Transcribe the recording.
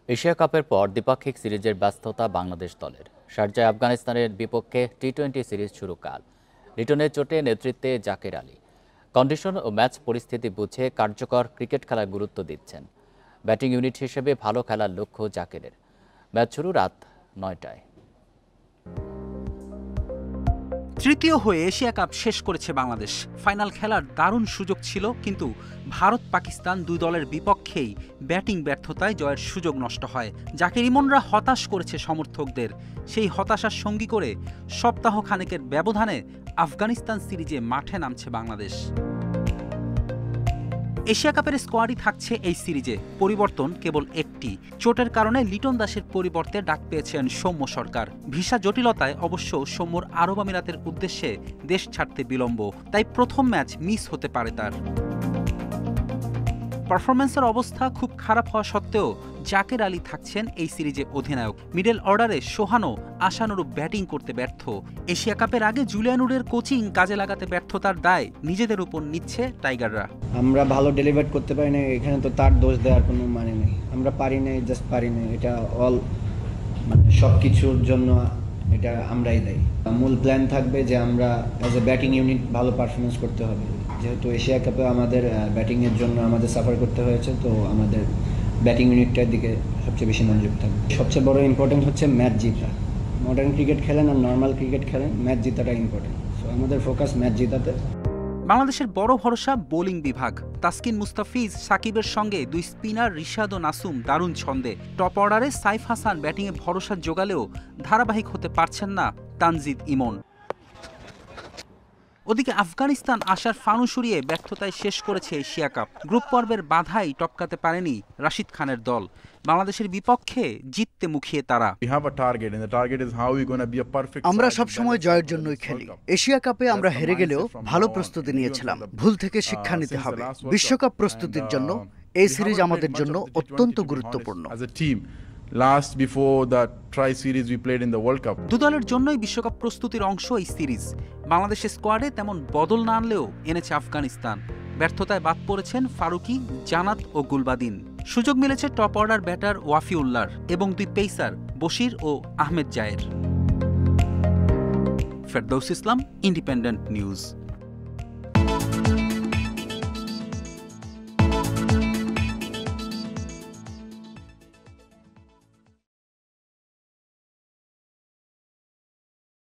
Asia কাপের পর দ্বিপাক্ষিক সিরিজের ব্যস্ততা বাংলাদেশ দলের। শারজায় আফগানিস্তানের বিপক্ষে টি-20 সিরিজ শুরু কাল। লিটনের চোটে নেতৃত্বে জাকের আলী। কন্ডিশন ও ম্যাচ পরিস্থিতি বুঝে কার্যকর ক্রিকেট খেলায় গুরুত্ব দিচ্ছেন। ব্যাটিং ইউনিট হিসেবে ভালো খেলার লক্ষ্য জাকেরের। ম্যাচ শুরু রাত 9টায়। তৃতীয় হয়ে এশিয়া কাপ শেষ করেছে বাংলাদেশ। ফাইনাল খেলার দারুণ সুযোগ ছিল, কিন্তু ভারত পাকিস্তান দুই দলের বিপক্ষেই ব্যাটিং ব্যর্থতায় জয়ের সুযোগ নষ্ট হয়। জাকের ইমনরা হতাশ করেছে সমর্থকদের। সেই হতাশার সঙ্গী করে সপ্তাহ খানেকের ব্যবধানে আফগানিস্তান সিরিজে মাঠে নামছে বাংলাদেশ। এশিয়া কাপের স্কোয়াডই থাকছে এই সিরিজে। পরিবর্তন কেবল একটি, চোটের কারণে লিটন দাসের পরিবর্তে ডাক পেয়েছেন সৌম্য সরকার। ভিসা জটিলতায় অবশ্য সৌম্যর আরব আমিরাতের উদ্দেশ্যে দেশ ছাড়তে বিলম্ব, তাই প্রথম ম্যাচ মিস হতে পারে তার। পারফরম্যান্সের অবস্থা খুব খারাপ হওয়া সত্ত্বেও জাকের আলী থাকছেন এই সিরিজে অধিনায়ক। মিডল অর্ডারে সোহানও আশানুরূপ ব্যাটিং করতে ব্যর্থ। এশিয়া কাপের আগে জুলিয়ানুরের কোচিং কাজে লাগাতে ব্যর্থতার দায় নিজেদের উপর নিচ্ছে টাইগাররা। আমরা ভালো ডেলিভার করতে পারি না, এখানে তো তার দোষ দেওয়ার কোনো মানে নেই। আমরা পারি না, জাস্ট পারি না, এটা অল মানে সব কিছুর জন্য এটা আমরাই দায়ী। মূল প্ল্যান থাকবে যে আমরা অ্যাজ এ ব্যাটিং ইউনিট ভালো পারফরমেন্স করতে হবে। যেহেতু এশিয়া কাপে আমাদের ব্যাটিংয়ের জন্য আমাদের সাফার করতে হয়েছে, তো আমাদের ব্যাটিং ইউনিটটার দিকে সবচেয়ে বেশি মনোযোগ থাকবে। সবচেয়ে বড় ইম্পর্টেন্ট হচ্ছে ম্যাচ জিতা। মডার্ন ক্রিকেট খেলেন আর নর্মাল ক্রিকেট খেলেন, ম্যাচ জিতাটা ইম্পর্টেন্ট। সো আমাদের ফোকাস ম্যাচ জিতাতে। বাংলাদেশের বড় ভরসা বোলিং বিভাগ। তাসকিন মুস্তাফিজ, সাকিবের সঙ্গে দুই স্পিনার রিশাদ ও নাসুম দারুণ ছন্দে। টপ অর্ডারে সাইফ হাসান ব্যাটিংয়ে ভরসা জোগালেও ধারাবাহিক হতে পারছেন না তানজিদ ইমন। ওদিকে আফগানিস্তান আশার ফানুস উড়িয়ে ব্যর্থতায় শেষ করেছে এশিয়া কাপ। গ্রুপ পর্বের বাধাই টপকাতে পারেনি রাশিদ খানের দল। বাংলাদেশের বিপক্ষে জিততে মুখিয়ে তারা। আমরা সবসময় জয়ের জন্যই খেলি। এশিয়া কাপে আমরা হেরে গেলেও ভালো প্রস্তুতি নিয়েছিলাম। ভুল থেকে শিক্ষা নিতে হবে। বিশ্বকাপ প্রস্তুতির জন্য এই সিরিজ আমাদের জন্য অত্যন্ত গুরুত্বপূর্ণ। দু দলের জন্যই বিশ্বকাপ প্রস্তুতির অংশ এই সিরিজ। বাংলাদেশের স্কোয়াডে তেমন বদল না আনলেও এনেছে আফগানিস্তান। ব্যর্থতায় বাদ পড়েছেন ফারুকি, জানাত ও গুলবাদিন। সুযোগ মিলেছে টপ অর্ডার ব্যাটার ওয়াফিউল্লাহর এবং দুই পেসার বশির ও আহমেদ জায়ের। ফেরদৌস ইসলাম, ইন্ডিপেন্ডেন্ট নিউজ।